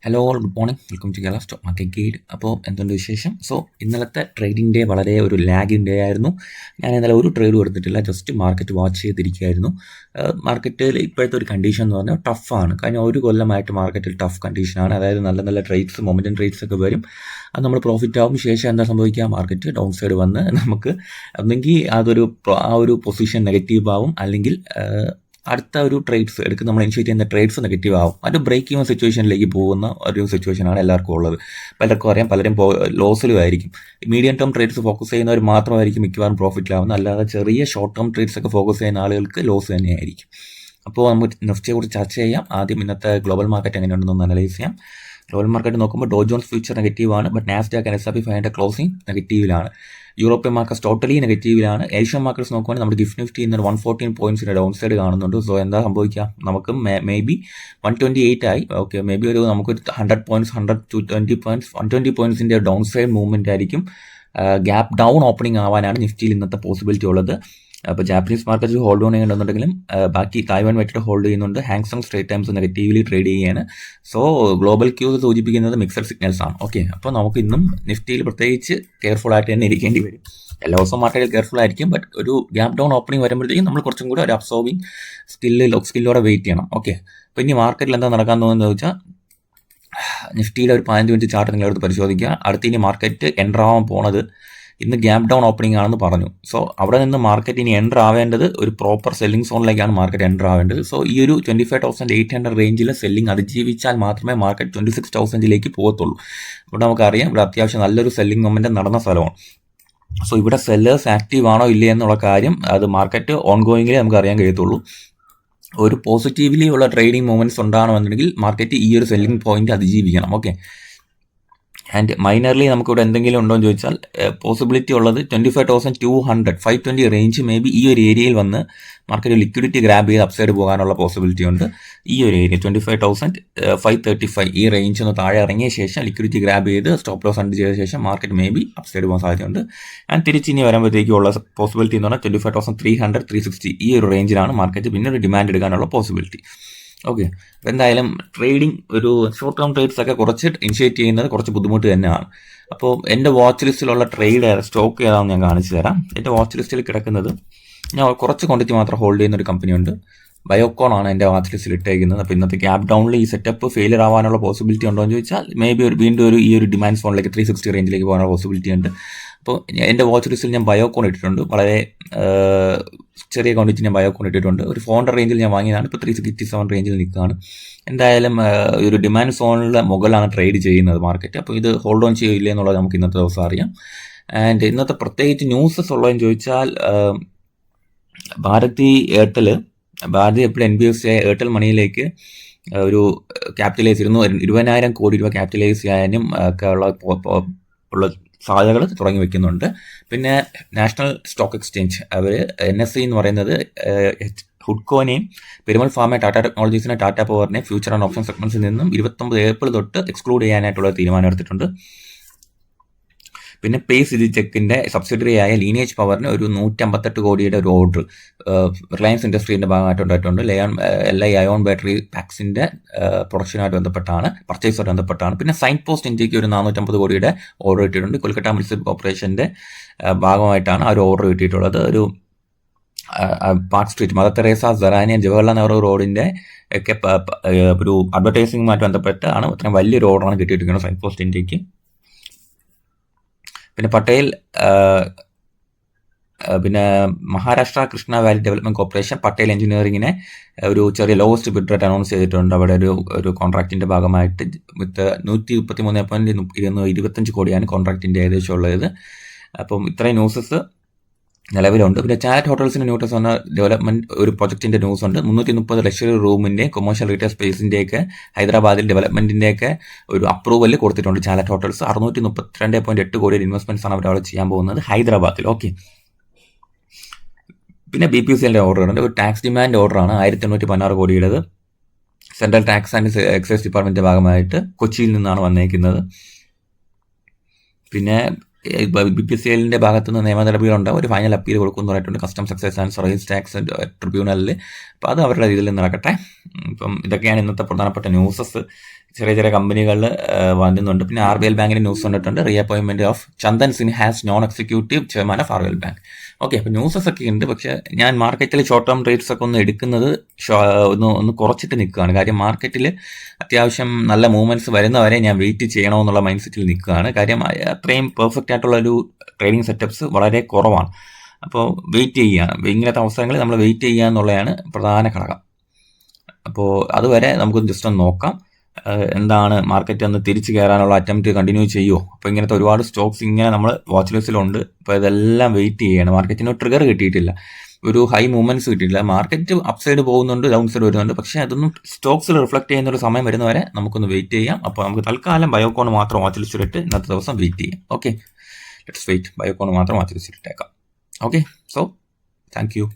Hello all good morning welcome to Kerala stock market guide. അപ്പോൾ എന്തുണ്ട് വിശേഷം? സോ ഇന്നലത്തെ ട്രേഡിംഗ് ഡേ വളരെ ഒരു ലാഗിങ് ഡേ ആയിരുന്നു. ഞാൻ ഇന്നലെ ഒരു ട്രേഡും എടുത്തിട്ടില്ല, ജസ്റ്റ് മാർക്കറ്റ് വാച്ച് ചെയ്തിരിക്കുകയായിരുന്നു. മാർക്കറ്റിൽ ഇപ്പോഴത്തെ ഒരു കണ്ടീഷൻ എന്ന് പറഞ്ഞാൽ ടഫാണ്. കഴിഞ്ഞ ഒരു കൊല്ലമായിട്ട് മാർക്കറ്റിൽ ടഫ് കണ്ടീഷനാണ്. അതായത് നല്ല നല്ല ട്രേഡ്സ്, മൊമെൻറ്റം ട്രേഡ്സ് ഒക്കെ വരും. അത് നമ്മൾ പ്രോഫിറ്റ് ആവും. ശേഷം എന്താ സംഭവിക്കുക? മാർക്കറ്റ് ഡൗൺ സൈഡ് വന്ന് നമുക്ക് ഒന്നെങ്കിൽ ആ ഒരു പൊസിഷൻ നെഗറ്റീവ് ആവും, അല്ലെങ്കിൽ അടുത്ത ഒരു ട്രേഡ്സ് എടുക്കുന്ന നമ്മൾ ഇനിഷ്യേറ്റ് ചെയ്യുന്ന ട്രേഡ്സ് നെഗറ്റീവ് ആവും. അത് ബ്രേക്ക് ചെയ്യുന്ന സിറ്റുവേഷനിലേക്ക് പോകുന്ന ഒരു സിറ്റുവേഷനാണ് എല്ലാവർക്കും ഉള്ളത്. പലർക്കും അറിയാം, പലരും ലോസിലും ആയിരിക്കും. മീഡിയം ടേം ട്രേഡ്സ് ഫോക്കസ് ചെയ്യുന്നവർ മാത്രമായിരിക്കും മിക്കവാറും പ്രോഫിറ്റിലാവുന്നത്. അല്ലാതെ ചെറിയ ഷോർട്ട് ടേം ട്രേഡ്സ് ഒക്കെ ഫോക്കസ് ചെയ്യുന്ന ആളുകൾക്ക് ലോസ് തന്നെയായിരിക്കും. അപ്പോൾ നമുക്ക് നിഫ്റ്റിയെ കുറിച്ച് ചർച്ച ചെയ്യാം. ആദ്യം ഇന്നത്തെ ഗ്ലോബൽ മാർക്കറ്റ് എങ്ങനെയുണ്ടെന്ന് അനലൈസ് ചെയ്യാം. ഗ്ലോബൽ മാർക്കറ്റ് നോക്കുമ്പോൾ ഡോ ജോൺസ് ഫ്യൂച്ചർ നെഗറ്റീവാണ്, but Nasdaq and S&P 500 closing നെഗറ്റീവിലാണ്. യൂറോപ്യൻ മാർക്കറ്റ്സ് ടോട്ടലി നെഗറ്റീവിലാണ്. ഏഷ്യൻ മാർക്കറ്റ്സ് നോക്കുവാണെങ്കിൽ നമ്മുടെ ഗിഫ്റ്റ് നിഫ്റ്റി ഇന്നൊരു 114 പോയിന്റ്സിൻ്റെ ഡൗൺ സൈഡ് കാണുന്നുണ്ട്. സോ എന്താ സംഭവിക്കുക? നമുക്ക് മേ ബി 128 ആയി. ഓക്കെ, മേ ബി നമുക്കൊരു 100 പോയിന്റ്സ്, 120 പോയിന്റ്സ്, 120 പോയിന്റ്സിൻ്റെ ഡൗൺ സൈഡ് മൂവ്മെൻ്റ് ആയിരിക്കും. ഗ്യാപ്പ് ഡൗൺ ഓപ്പണിംഗ് ആവാനാണ് നിഫ്റ്റിയിൽ ഇന്നത്തെ പോസിബിലിറ്റി ഉള്ളത്. അപ്പോൾ ജാപ്പനീസ് മാർക്കറ്റ് ഹോൾഡ് ഓൺ ചെയ്യുന്നുണ്ടെങ്കിലും ബാക്കി തായ്വാൻ വെച്ചിട്ട് ഹോൾഡ് ചെയ്യുന്നുണ്ട്. ഹാങ്സോങ് സ്ട്രേറ്റ് ടൈംസ് നെഗറ്റീവ്ലി ട്രേഡ് ചെയ്യുകയാണ്. സോ ഗ്ലോബൽ ക്യൂസ് സൂചിപ്പിക്കുന്നത് മിക്സഡ് സിഗ്നൽസ് ആണ്. ഓക്കെ, അപ്പോൾ നമുക്ക് ഇന്നും നിഫ്റ്റിയിൽ പ്രത്യേകിച്ച് കെയർഫുൾ ആയിട്ട് തന്നെ ഇരിക്കേണ്ടി വരും. എല്ലാ ദിവസവും മാർക്കറ്റിൽ കെയർഫുൾ ആയിരിക്കും, ബട്ട് ഒരു ഗ്യാപ്പ് ഡൗൺ ഓപ്പണിംഗ് വരുമ്പോഴത്തേക്കും നമ്മൾ കുറച്ചും കൂടി ഒരു അബ്സോർബിങ് സ്കില്ലോടെ വെയിറ്റ് ചെയ്യണം. ഓക്കെ, അപ്പോൾ ഇനി മാർക്കറ്റിൽ എന്താ നടക്കാൻ തോന്നുന്നത് വെച്ചാൽ, നിഫ്റ്റിയിലെ ഒരു 15 മിനിറ്റ് ചാർട്ട് നിങ്ങളെടുത്ത് പരിശോധിക്കുക. അടുത്ത് ഇനി മാർക്കറ്റ് എൻ്റർ ആവാൻ പോണത് ഇന്ന് ഗ്യാപ്പ് ഡൗൺ ഓപ്പണിംഗ് ആണെന്ന് പറഞ്ഞു. സോ അവിടെ നിന്ന് മാർക്കറ്റ് ഇനി എൻ്റർ ആവേണ്ടത് ഒരു പ്രോപ്പർ സെല്ലിംഗ് സോണിലേക്കാണ് മാർക്കറ്റ് എൻ്റർ ആവേണ്ടത്. സോ ഈ ഒരു 25,800 റേഞ്ചിൽ സെല്ലിംഗ് അതിജീവിച്ചാൽ മാത്രമേ മാർക്കറ്റ് 26,000 പോകത്തുള്ളൂ. ഇവിടെ നമുക്കറിയാം, ഇവിടെ അത്യാവശ്യം നല്ലൊരു സെല്ലിംഗ് മൊമെൻറ്റം നടന്ന സ്ഥലമാണ്. സോ ഇവിടെ സെല്ലേഴ്സ് ആക്റ്റീവ് ആണോ ഇല്ലേ എന്നുള്ള കാര്യം അത് മാർക്കറ്റ് ഓൺ ഗോയിങ്ങിലേ നമുക്ക് അറിയാൻ കഴിയത്തുള്ളൂ. ഒരു പോസിറ്റീവ്ലി ഉള്ള ട്രേഡിംഗ് മൂവ്മെൻറ്റ്സ് ഉണ്ടാകണമെന്നുണ്ടെങ്കിൽ മാർക്കറ്റ് ഈ ഒരു സെല്ലിംഗ് പോയിന്റ് അതിജീവിക്കണം. ഓക്കെ, ആൻഡ് മൈനർലി നമുക്കിവിടെ എന്തെങ്കിലും ഉണ്ടോ എന്ന് ചോദിച്ചാൽ പോസിബിലിറ്റി ഉള്ളത് 25,200 520 റേഞ്ച് മേ ബി ഈ ഒരു ഏരിയയിൽ വന്ന് മാർക്കറ്റ് ലിക്വിഡിറ്റി ഗ്രാബ് ചെയ്ത് അപ്സൈഡ് പോകാനുള്ള പോസിബിലിറ്റി ഉണ്ട്. ഈ ഒരു ഏരിയ 25,535 ഈ റേഞ്ച് ഒന്ന് താഴെ ഇറങ്ങിയ ശേഷം ലിക്വിഡിറ്റി ഗ്രാബ് ചെയ്ത് സ്റ്റോപ്പ് ലോസ് അണ്ട് ചെയ്ത ശേഷം മാർക്കറ്റ് മേ ബി അപ്സൈഡ് പോകാൻ സാധ്യതയുണ്ട്. ആൻഡ് തിരിച്ചിനി വരുമ്പോഴത്തേക്കുള്ള പോസിബിലിറ്റി എന്ന് പറഞ്ഞാൽ 25,300 360 ഈ ഒരു റേഞ്ചിലാണ് മാർക്കറ്റ് പിന്നെ ഒരു ഡിമാൻഡ് എടുക്കാനുള്ള പോസിബിലിറ്റി. ഓക്കെ, അപ്പോൾ എന്തായാലും ട്രേഡിംഗ് ഒരു ഷോർട്ട് ടേം ട്രേഡ്സ് ഒക്കെ കുറച്ച് ഇനിഷ്യേറ്റ് ചെയ്യുന്നത് കുറച്ച് ബുദ്ധിമുട്ട് തന്നെയാണ്. അപ്പോൾ എൻ്റെ വാച്ച് ലിസ്റ്റിലുള്ള ട്രേഡ് സ്റ്റോക്ക് ഏതാണെന്ന് ഞാൻ കാണിച്ചു തരാം. എൻ്റെ വാച്ച് ലിസ്റ്റിൽ കിടക്കുന്നത്, ഞാൻ കുറച്ച് ക്വാണ്ടിറ്റി മാത്രം ഹോൾഡ് ചെയ്യുന്ന ഒരു കമ്പനിയുണ്ട്. ബയോകോൺ ആണ് എൻ്റെ വാച്ച് ലിസ്റ്റിൽ ഇട്ടേക്കുന്നത്. അപ്പോൾ ഇന്നത്തെ ഗ്യാപ്പ് ഡൗണിൽ ഈ സെറ്റപ്പ് ഫെയിലിയർ ആവാനുള്ള പോസിബിലിറ്റി ഉണ്ടോ എന്ന് ചോദിച്ചാൽ മേ ബി വീണ്ടും ഈ ഒരു ഡിമാൻഡ് സോണിലേക്ക് 360 റേഞ്ചിലേക്ക് പോകാനുള്ള പോസിബിലിറ്റി ഉണ്ട്. അപ്പോൾ എൻ്റെ വാച്ച് ലിസ്റ്റിൽ ഞാൻ ബയോകോൺ ഇട്ടിട്ടുണ്ട്. വളരെ ചെറിയ ക്വാണ്ടിറ്റി ഞാൻ ബയോകോൺ ഇട്ടിട്ടുണ്ട്. ഒരു 400 റേഞ്ചിൽ ഞാൻ വാങ്ങിയതാണ്. ഇപ്പോൾ 367 റേഞ്ചിൽ നിൽക്കുകയാണ്. എന്തായാലും ഒരു ഡിമാൻഡ് സോണിലെ മുകളിലാണ് ട്രേഡ് ചെയ്യുന്നത് മാർക്കറ്റ്. അപ്പോൾ ഇത് ഹോൾഡ് ഓൺ ചെയ്യില്ല എന്നുള്ളത് നമുക്ക് ഇന്നത്തെ ദിവസം അറിയാം. ആൻഡ് ഇന്നത്തെ പ്രത്യേകിച്ച് ന്യൂസസ് ഉള്ളതെന്ന് ചോദിച്ചാൽ, ഭാരതി എപ്പോഴും NBFC എയർടെൽ മണിയിലേക്ക് ഒരു ക്യാപിറ്റലൈസ് 20,000 കോടി രൂപ ക്യാപിറ്റലൈസ് ചെയ്യാനും ഒക്കെ ഉള്ള സാധ്യതകൾ തുടങ്ങി വെക്കുന്നുണ്ട്. പിന്നെ നാഷണൽ സ്റ്റോക്ക് എക്സ്ചേഞ്ച് അവർ NSE എന്ന് പറയുന്നത് ഹുഡ്കോനെയും പെരുമൽ ഫാമ, ടാറ്റ ടെക്നോളജീസിനെ, ടാറ്റ പവറിനെ ഫ്യൂച്ചർ ആൻഡ് ഓപ്ഷൻ സെഗ്മെന്റ്സിൽ നിന്നും 29 ഏപ്രിൽ തൊട്ട് എക്സ്ക്ലൂഡ് ചെയ്യാനായിട്ടുള്ള തീരുമാനം എടുത്തിട്ടുണ്ട്. പിന്നെ പേ സിജിടെക്കിൻ്റെ സബ്സിഡറി ആയ ലീനേജ് പവറിന് ഒരു 158 കോടിയുടെ ഒരു ഓർഡർ റിലയൻസ് ഇൻഡസ്ട്രീൻ്റെ ഭാഗമായിട്ട് ഉണ്ടായിട്ടുണ്ട്. LI അയോൺ ബാറ്ററി പാക്സിൻ്റെ പ്രൊഡക്ഷനുമായിട്ട് ബന്ധപ്പെട്ടാണ്, പർച്ചേസുമായിട്ട് ബന്ധപ്പെട്ടാണ്. പിന്നെ സൈൻ പോസ്റ്റ് ഇന്ത്യക്ക് ഒരു 450 കോടിയുടെ ഓർഡർ കിട്ടിയിട്ടുണ്ട്. കൊൽക്കത്ത മുനിസിപ്പൽ കോർപ്പറേഷൻ്റെ ഭാഗമായിട്ടാണ് ആ ഒരു ഓർഡർ കിട്ടിയിട്ടുള്ളത്. ഒരു പാർക്ക് സ്ട്രീറ്റ്, മദർ തെരേസ, സെറാനിയ, ജവഹർലാൽ നെഹ്റു റോഡിൻ്റെ ഒക്കെ ഒരു അഡ്വർടൈസിങ്ങുമായിട്ട് ബന്ധപ്പെട്ടാണ് ഇത്രയും വലിയൊരു ഓർഡറാണ് കിട്ടിയിരിക്കുന്നത് സൈൻ പോസ്റ്റ് ഇന്ത്യക്ക്. പിന്നെ പട്ടേൽ, പിന്നെ Maharashtra Krishna valley development corporation Patel എഞ്ചിനീയറിങ്ങിനെ ഒരു ചെറിയ ലോവസ്റ്റ് ബിഡ് റേറ്റ് അനൗൺസ് ചെയ്തിട്ടുണ്ട്. അവിടെ ഒരു കോൺട്രാക്റ്റിൻ്റെ ഭാഗമായിട്ട് വിത്ത് 133.225 കോടിയാണ് കോൺട്രാക്റ്റിൻ്റെ ഏകദേശം ഉള്ളത്. അപ്പം ഇത്രയും ന്യൂസസ് നിലവിലുണ്ട്. പിന്നെ ചാറ്റ് ഹോട്ടൽസിൻ്റെ ന്യൂസ് പറഞ്ഞ ഡെവലപ്മെൻറ്റ് ഒരു പ്രൊജക്റ്റിൻ്റെ ന്യൂസ് ഉണ്ട്. 330 ലക്ഷറി റൂമിൻ്റെ കൊമേഴ്ഷ്യൽ റീറ്റെയിൽ സ്പേസിൻ്റെയൊക്കെ ഹൈദരാബാദിൽ ഡെവലപ്മെൻറ്റിൻ്റെയൊക്കെ ഒരു അപ്രൂവൽ കൊടുത്തിട്ടുണ്ട് ചാറ്റ് ഹോട്ടൽസ്. 632.8 കോടിയുടെ ഇൻവെസ്റ്റ്മെൻറ്റ്സ് ആണ് അവർ ചെയ്യാൻ പോകുന്നത് ഹൈദരാബാദിൽ. ഓക്കെ, പിന്നെ BPCLൻ്റെ ഓർഡർ ഉണ്ട്. ഒരു ടാക്സ് ഡിമാൻഡ് ഓർഡറാണ് 1816 കോടിയുടേത്. സെൻട്രൽ ടാക്സ് ആൻഡ് എക്സൈസ് ഡിപ്പാർട്ട്മെൻറ്റിൻ്റെ ഭാഗമായിട്ട് കൊച്ചിയിൽ നിന്നാണ് വന്നേക്കുന്നത്. പിന്നെ BPCLന്റെ ഭാഗത്തു നിന്ന് നിയമ നടപടികളുണ്ടാവും. ഒരു ഫൈനൽ അപ്പീൽ കൊടുക്കുമെന്ന് പറഞ്ഞിട്ടുണ്ട് customs excise and service tax ട്രിബ്യൂണലിൽ. അപ്പോൾ അത് അവരുടെ രീതിയിൽ നടക്കട്ടെ. ഇപ്പം ഇതൊക്കെയാണ് ഇന്നത്തെ പ്രധാനപ്പെട്ട ന്യൂസസ്. ചെറിയ ചെറിയ കമ്പനികളിൽ വരുന്നുണ്ട്. പിന്നെ RBL ബാങ്കിൻ്റെ ന്യൂസ് കണ്ടിട്ടുണ്ട്. Reappointment of Chandan Sinha as non executive chairman of RBL bank. Okay, അപ്പോൾ ന്യൂസസ് ഒക്കെ ഉണ്ട്. പക്ഷേ ഞാൻ മാർക്കറ്റിൽ ഷോർട്ട് ടേം ട്രേഡ്സ് ഒക്കെ ഒന്ന് എടുക്കുന്നത് ഒന്ന് കുറച്ചിട്ട് നിൽക്കുകയാണ്. കാര്യം മാർക്കറ്റിൽ അത്യാവശ്യം നല്ല മൂവ്മെൻറ്റ്സ് വരുന്നവരെ ഞാൻ വെയിറ്റ് ചെയ്യണമെന്നുള്ള മൈൻഡ് സെറ്റിൽ നിൽക്കുകയാണ്. കാര്യം അത്രയും പെർഫെക്റ്റ് ആയിട്ടുള്ളൊരു ട്രേഡിംഗ് സെറ്റപ്സ് വളരെ കുറവാണ്. അപ്പോൾ വെയിറ്റ് ചെയ്യുകയാണ്. ഇങ്ങനത്തെ അവസരങ്ങളിൽ നമ്മൾ വെയിറ്റ് ചെയ്യുക എന്നുള്ളതാണ് പ്രധാന ഘടകം. അപ്പോൾ അതുവരെ നമുക്ക് ജസ്റ്റ് ഒന്ന് നോക്കാം എന്താണ് മാർക്കറ്റ് ഒന്ന് തിരിച്ചു കയറാനുള്ള അറ്റംപ്റ്റ് കണ്ടിന്യൂ ചെയ്യുമോ. അപ്പോൾ ഇങ്ങനത്തെ ഒരുപാട് സ്റ്റോക്സ് ഇങ്ങനെ നമ്മൾ വാച്ച് ലിസ്റ്റിലുണ്ട്. അപ്പോൾ ഇതെല്ലാം വെയിറ്റ് ചെയ്യണം. മാർക്കറ്റിന് ട്രിഗർ കിട്ടിയിട്ടില്ല, ഒരു ഹൈ മൂവ്മെൻറ്റ്സ് കിട്ടിയിട്ടില്ല. മാർക്കറ്റ് അപ്പ് സൈഡ് പോകുന്നുണ്ട്, ഡൗൺ സൈഡ് വരുന്നുണ്ട്. പക്ഷേ അതൊന്നും സ്റ്റോക്സിൽ റിഫ്ലക്ട് ചെയ്യുന്ന ഒരു സമയം വരുന്നവരെ നമുക്കൊന്ന് വെയിറ്റ് ചെയ്യാം. അപ്പോൾ നമുക്ക് തൽക്കാലം ബയോകോൺ മാത്രം വാച്ച് ലിസ്റ്റിലിട്ട് ഇന്നത്തെ ദിവസം വെയിറ്റ് ചെയ്യാം. Okay, let's wait. ബയോകോൺ മാത്രം വാച്ച് ലിസ്റ്റിലിട്ടേക്കാം. Okay, so thank U.